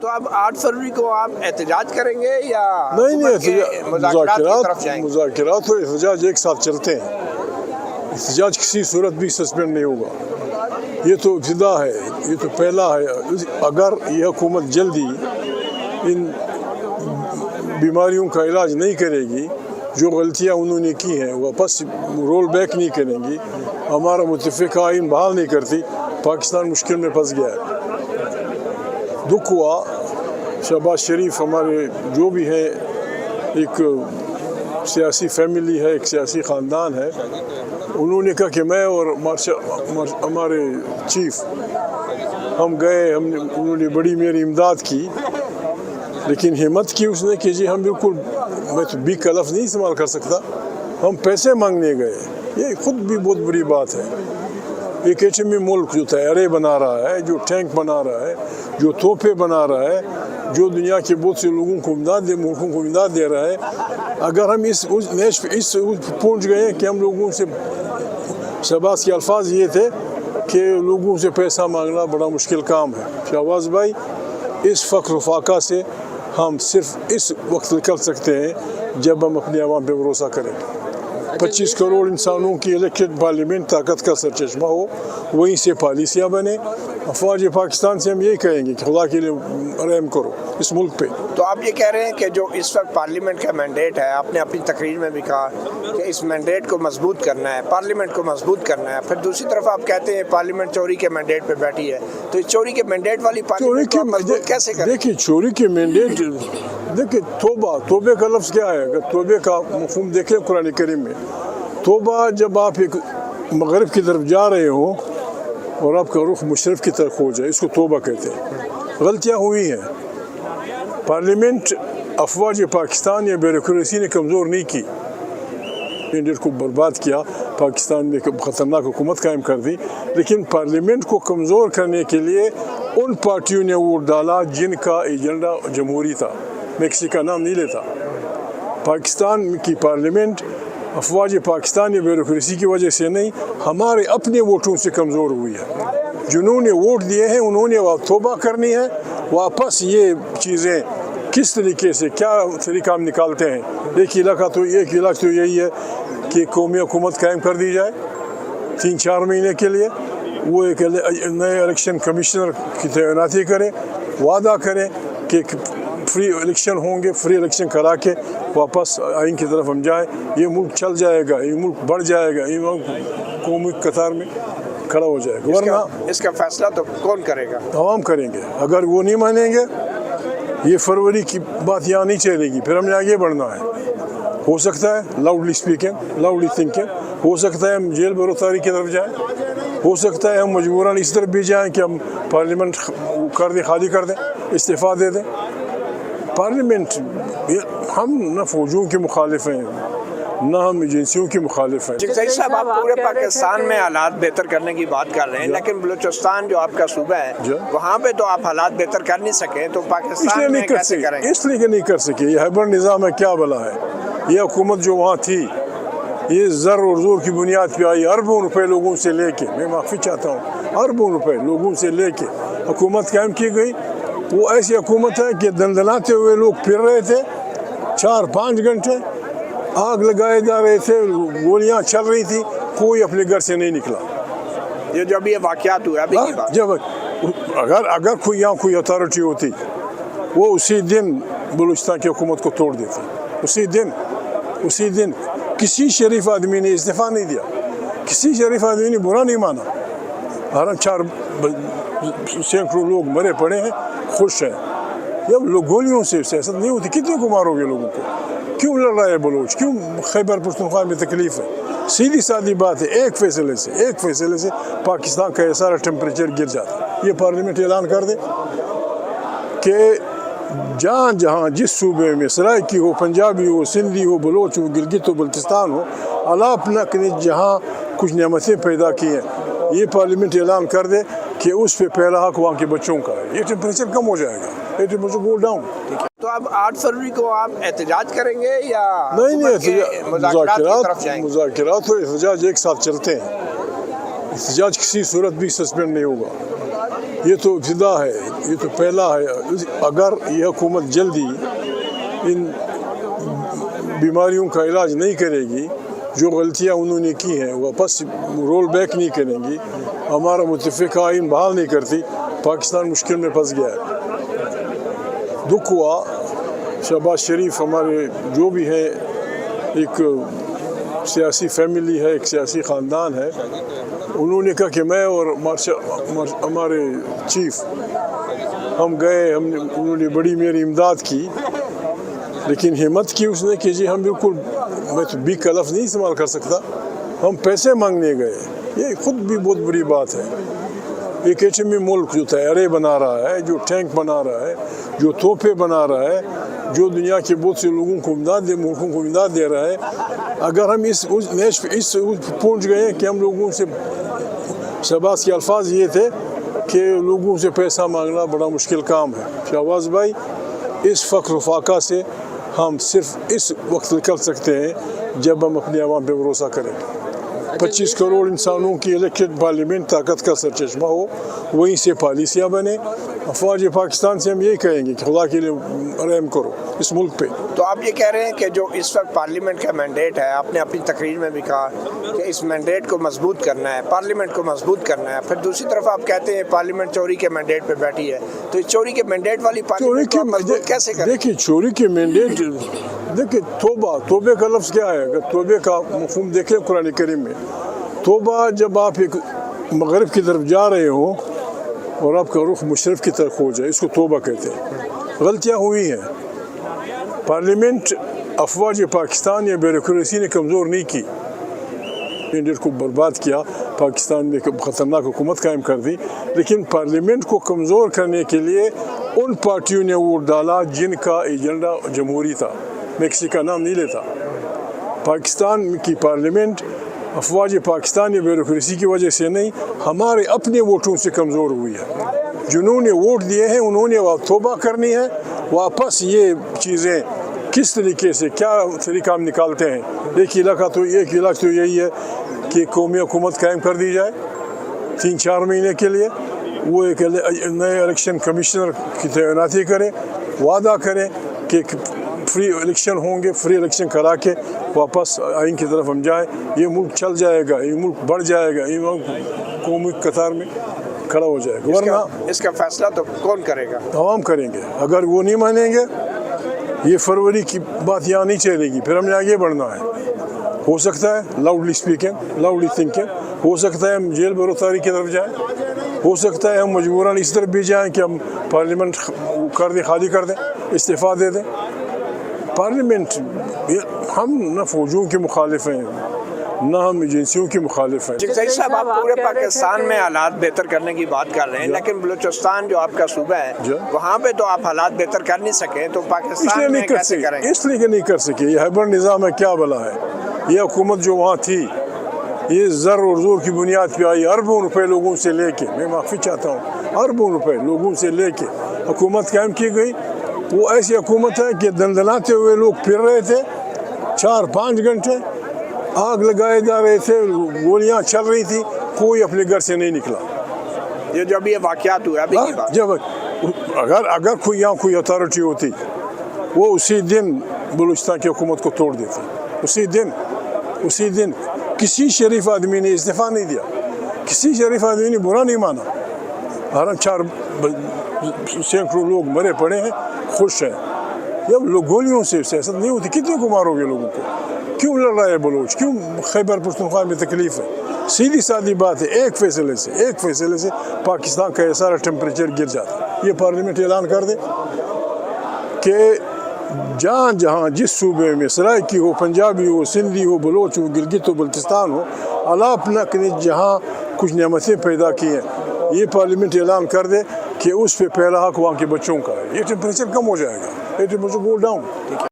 تو اب 8 فروری کو آپ احتجاج کریں گے یا نہیں مذاکرات اور احتجاج ایک ساتھ چلتے ہیں. احتجاج کسی صورت بھی سسپینڈ نہیں ہوگا. یہ تو ابتدا ہے, یہ تو پہلا ہے. اگر یہ حکومت جلدی ان بیماریوں کا علاج نہیں کرے گی, جو غلطیاں انہوں نے کی ہیں واپس رول بیک نہیں کریں گی, ہمارا متفقہ آئین بحال نہیں کرتی, پاکستان مشکل میں پھنس گیا ہے. دکھ ہوا. شہباز شریف ہمارے جو بھی ہے ایک سیاسی فیملی ہے, ایک سیاسی خاندان ہے, انہوں نے کہا کہ میں اور ہمارے چیف ہم گئے, انہوں نے بڑی میری امداد کی, لیکن ہمت کی اس نے کہ جی ہم بالکل, میں تو بیک کا لفظ نہیں استعمال کر سکتا, ہم پیسے مانگنے گئے. یہ خود بھی بہت بڑی بات ہے. ایک ایٹمی ملک جو طیارے بنا رہا ہے, جو ٹینک بنا رہا ہے, جو توپے بنا رہا ہے, جو دنیا کے بہت سے لوگوں کو ملکوں کو امداد دے رہا ہے, اگر ہم اس پہنچ گئے کہ ہم لوگوں سے, شہباز کے الفاظ یہ تھے کہ لوگوں سے پیسہ مانگنا بڑا مشکل کام ہے. شہباز بھائی, اس فخر و فاقہ سے ہم صرف اس وقت نکل سکتے ہیں جب ہم اپنے عوام پہ بھروسہ کریں. 25 کروڑ انسانوں کی الیکٹڈ پارلیمنٹ طاقت کا سرچشمہ ہو, وہیں سے پالیسیاں بنے. افواج پاکستان سے ہم یہی کہیں گے کہ خدا کے لیے رحم کرو اس ملک پہ. تو آپ یہ کہہ رہے ہیں کہ جو اس وقت پارلیمنٹ کا مینڈیٹ ہے, آپ نے اپنی تقریر میں بھی کہا کہ اس مینڈیٹ کو مضبوط کرنا ہے, پارلیمنٹ کو مضبوط کرنا ہے, پھر دوسری طرف آپ کہتے ہیں پارلیمنٹ چوری کے مینڈیٹ پہ بیٹھی ہے, تو اس چوری کے مینڈیٹ والی پارلیمنٹ کو مضبوط کیسے کریں؟ دیکھیے چوری کے مینڈیٹ, دیکھیے توبہ کا لفظ کیا ہے؟ اگر توبہ کا مفہوم دیکھیں قرآن کریم میں, توبہ جب آپ ایک مغرب کی طرف جا رہے ہوں اور آپ کا رخ مشرق کی طرف ہو جائے, اس کو توبہ کہتے ہیں. غلطیاں ہوئی ہیں. پارلیمنٹ افواج پاکستان یا بیوروکریسی نے کمزور نہیں کی, مینڈیٹ کو برباد کیا, پاکستان میں خطرناک حکومت قائم کر دی, لیکن پارلیمنٹ کو کمزور کرنے کے لیے ان پارٹیوں نے ووٹ ڈالا جن کا ایجنڈا جمہوری تھا. میں کسی کا نام نہیں لیتا. پاکستان کی پارلیمنٹ افواج پاکستان یا بیوروکریسی کی وجہ سے نہیں, ہمارے اپنے ووٹوں سے کمزور ہوئی ہے. جنہوں نے ووٹ دیے ہیں انہوں نے توبہ کرنی ہے, واپس یہ چیزیں کس طریقے سے کیا طریقہ ہم نکالتے ہیں. ایک علاقہ تو یہی ہے کہ قومی حکومت قائم کر دی جائے 3-4 مہینے کے لیے, وہ ایک نئے الیکشن کمشنر کی تعیناتی کرے, وعدہ کرے کہ فری الیکشن ہوں گے, فری الیکشن کرا کے واپس آئین کی طرف ہم جائیں. یہ ملک چل جائے گا, یہ ملک بڑھ جائے گا, یہ ملک قومی قطار میں کھڑا ہو جائے گا. ورنہ اس کا فیصلہ تو کون کرے گا؟ عوام کریں گے. اگر وہ نہیں مانیں گے, یہ فروری کی بات یہاں نہیں چلے گی, پھر ہم نے آگے بڑھنا ہے. ہو سکتا ہے لاؤڈلی اسپیکنگ, لاؤڈلی تھنکنگ, ہو سکتا ہے ہم جیل بروتاری کی طرف جائیں, ہو سکتا ہے ہم مجبوراً اس طرف بھی جائیں کہ ہم پارلیمنٹ کر دیں, خالی کر دیں, استعفیٰ دے دیں. پارلیمنٹ, ہم نہ فوجوں کے مخالف ہیں نہ ہم ایجنسیوں کے مخالف ہیں. جگزئی صاحب, آپ پورے پاکستان میں حالات بہتر کرنے کی بات کر رہے ہیں, لیکن بلوچستان جو آپ کا صوبہ ہے وہاں پہ تو آپ حالات بہتر کر نہیں سکے, تو پاکستان میں کیسے کریں گے؟ اس لیے کہ نہیں کر سکے. یہ ہائبرڈ نظام ہے, کیا بلا ہے. یہ حکومت جو وہاں تھی, یہ زر اور زور کی بنیاد پہ آئی, اربوں روپے لوگوں سے لے کے, میں معافی چاہتا ہوں, اربوں روپے لوگوں سے لے کے حکومت قائم کی گئی. وہ ایسی حکومت ہے کہ دندناتے ہوئے لوگ پھر رہے تھے 4-5 گھنٹے, آگ لگائے جا رہے تھے, گولیاں چل رہی تھی, کوئی اپنے گھر سے نہیں نکلا. یہ جب یہ واقعات ہوا ابھی کی بات, جب اگر کوئی اتھارٹی ہوتی, وہ اسی دن بلوچستان کی حکومت کو توڑ دیتی. اسی دن کسی شریف آدمی نے استعفیٰ نہیں دیا, کسی شریف آدمی نے برا نہیں مانا. ہر 4 سینکڑوں لوگ مرے پڑے ہیں, خوش ہیں. جب گولیوں سے سیاست نہیں ہوتی, کتنے کو مارو گے لوگوں کو؟ کیوں لڑ رہا ہے بلوچ, کیوں خیبر پختونخوا میں تکلیف ہے؟ سیدھی سادی بات ہے, ایک فیصلے سے پاکستان کا یہ سارا ٹیمپریچر گر جاتا ہے. یہ پارلیمنٹ اعلان کر دے کہ جہاں جس صوبے میں سرائکی ہو, پنجابی ہو, سندھی ہو, بلوچ ہو, گلگت ہو, بلتستان ہو, اللہ اپنا جہاں کچھ نعمتیں پیدا کی ہیں, یہ پارلیمنٹ اعلان کر دے کہ اس پہ پہلا حق وہاں کے بچوں کا ہے. یہ ٹیمپریچر کم ہو جائے گا, یہ ٹیمپریچر گو ڈاؤن. تو اب 8 فروری کو آپ احتجاج کریں گے یا نہیں, مذاکرات اور احتجاج ایک ساتھ چلتے ہیں. احتجاج کسی صورت بھی سسپینڈ نہیں ہوگا. یہ تو ابتدا ہے، یہ تو پہلا ہے. اگر یہ حکومت جلدی ان بیماریوں کا علاج نہیں کرے گی، جو غلطیاں انہوں نے کی ہیں واپس رول بیک نہیں کریں گی، ہمارا متفقہ آئین بحال نہیں کرتی، پاکستان مشکل میں پھنس گیا ہے. دکھ ہوا. شہباز شریف ہمارے جو بھی ہے ایک سیاسی فیملی ہے، ایک سیاسی خاندان ہے. انہوں نے کہا کہ میں اور ہمارے چیف ہم گئے، انہوں نے بڑی میری امداد کی، لیکن ہمت کی اس نے کہ جی ہم بالکل، میں تو بیک کا لفظ نہیں استعمال کر سکتا، ہم پیسے مانگنے گئے. یہ خود بھی بہت بڑی بات ہے. ایک ایٹمی ملک جو طیارے بنا رہا ہے، جو ٹینک بنا رہا ہے، جو توپے بنا رہا ہے، جو دنیا کے بہت سے لوگوں کو ملکوں کو امداد دے رہا ہے، اگر ہم اس پہنچ گئے کہ ہم لوگوں سے، شہباز کے الفاظ یہ تھے کہ لوگوں سے پیسہ مانگنا بڑا مشکل کام ہے. شہباز بھائی، اس فخر و فاقہ سے ہم صرف اس وقت نکل سکتے ہیں جب ہم اپنے عوام پہ بھروسہ کریں. 25 کروڑ انسانوں کی الیکٹڈ پارلیمنٹ طاقت کا سرچشمہ ہو، وہیں سے پالیسیاں بنے. افواج پاکستان سے ہم یہی کہیں گے کہ خدا کے لیے رحم کرو اس ملک پہ. تو آپ یہ کہہ رہے ہیں کہ جو اس وقت پارلیمنٹ کا مینڈیٹ ہے، آپ نے اپنی تقریر میں بھی کہا کہ اس مینڈیٹ کو مضبوط کرنا ہے، پارلیمنٹ کو مضبوط کرنا ہے. پھر دوسری طرف آپ کہتے ہیں پارلیمنٹ چوری کے مینڈیٹ پہ بیٹھی ہے، تو اس چوری کے مینڈیٹ والی پارلیمنٹ کو مضبوط کیسے کریں؟ دیکھیے چوری کے مینڈیٹ، دیکھیے توبے کا لفظ کیا ہے؟ اگر توبے کا مفہوم دیکھیں قرآن کریم میں، توبہ جب آپ ایک مغرب کی طرف جا رہے ہوں اور آپ کا رخ مشرق کی طرف ہو جائے، اس کو توبہ کہتے ہیں. غلطیاں ہوئی ہیں. پارلیمنٹ افواج پاکستان یا بیوروکریسی نے کمزور نہیں کی، مینڈیٹ کو برباد کیا، پاکستان میں خطرناک حکومت قائم کر دی. لیکن پارلیمنٹ کو کمزور کرنے کے لیے ان پارٹیوں نے ووٹ ڈالا جن کا ایجنڈا جمہوری تھا. میں کسی کا نام نہیں لیتا. پاکستان کی پارلیمنٹ افواج پاکستان یا بیوروکریسی کی وجہ سے نہیں، ہمارے اپنے ووٹوں سے کمزور ہوئی ہے. جنہوں نے ووٹ دیے ہیں انہوں نے توبہ کرنی ہے. واپس یہ چیزیں کس طریقے سے، کیا طریقہ ہم نکالتے ہیں. ایک علاج تو یہی ہے کہ قومی حکومت قائم کر دی جائے 3-4 مہینے کے لیے. وہ ایک نئے الیکشن کمشنر کی تعیناتی کرے، وعدہ کرے کہ فری الیکشن ہوں گے، فری الیکشن کرا کے واپس آئین کی طرف ہم جائیں. یہ ملک چل جائے گا، یہ ملک بڑھ جائے گا، یہ ملک قومی قطار میں کھڑا ہو جائے گا. ورنہ اس کا فیصلہ تو کون کرے گا؟ عوام کریں گے. اگر وہ نہیں مانیں گے، یہ فروری کی بات یہاں نہیں چلے گی. پھر ہم نے آگے بڑھنا ہے. ہو سکتا ہے لاؤڈلی اسپیکنگ، لاؤڈلی تھنکنگ، ہو سکتا ہے ہم جیل بروتاری کی طرف جائیں، ہو سکتا ہے ہم مجبوراً اس طرف بھی جائیں کہ ہم پارلیمنٹ کر دیں، خالی کر دیں، استعفیٰ دے دیں. پارلیمنٹ، ہم نہ فوجوں کے مخالف ہیں نہ ہم ایجنسیوں کے مخالف ہیں. جگزئی صاحب، آپ پورے پاکستان میں حالات بہتر کرنے کی بات کر رہے ہیں، لیکن بلوچستان جو آپ کا صوبہ ہے وہاں پہ تو آپ حالات بہتر کر نہیں سکے، تو پاکستان میں کیسے کریں گے؟ اس لیے کہ نہیں کر سکے. یہ ہائبرڈ نظام ہے، کیا بلا ہے. یہ حکومت جو وہاں تھی، یہ زر اور زور کی بنیاد پہ آئی. اربوں روپے لوگوں سے لے کے، میں معافی چاہتا ہوں، اربوں روپے لوگوں سے لے کے حکومت قائم کی گئی. وہ ایسی حکومت ہے کہ دندناتے ہوئے لوگ پھر رہے تھے 4-5 گھنٹے، آگ لگائے جا رہے تھے، گولیاں چل رہی تھی، کوئی اپنے گھر سے نہیں نکلا. یہ جب یہ واقعات ہوئے ابھی کی بات، جب اگر کوئی یہاں کوئی اتھارٹی ہوتی، وہ اسی دن بلوچستان کی حکومت کو توڑ دیتی. اسی دن کسی شریف آدمی نے استعفیٰ نہیں دیا، کسی شریف آدمی نے برا نہیں مانا. ہر 4 سینکڑوں لوگ مرے پڑے ہیں، خوش ہیں. جب لوگ گولیوں سے سیاست نہیں ہوتی، کتنے کو مارو گے لوگوں کو؟ کیوں لڑ رہا ہے بلوچ؟ کیوں خیبر پختونخوا میں تکلیف ہے؟ سیدھی سادی بات ہے. ایک فیصلے سے پاکستان کا یہ سارا ٹیمپریچر گر جاتا ہے. یہ پارلیمنٹ اعلان کر دے کہ جہاں جس صوبے میں سرائکی ہو، پنجابی ہو، سندھی ہو، بلوچ ہو، گلگت ہو، بلتستان ہو، اللہ اپنا جہاں کچھ نعمتیں پیدا کی ہیں، یہ پارلیمنٹ اعلان کر دے کہ اس پہ پہلا حق وہاں کے بچوں کا ہے. یہ ٹیمپریچر کم ہو جائے گا. یہ ٹیمپریچر گو ڈاؤن.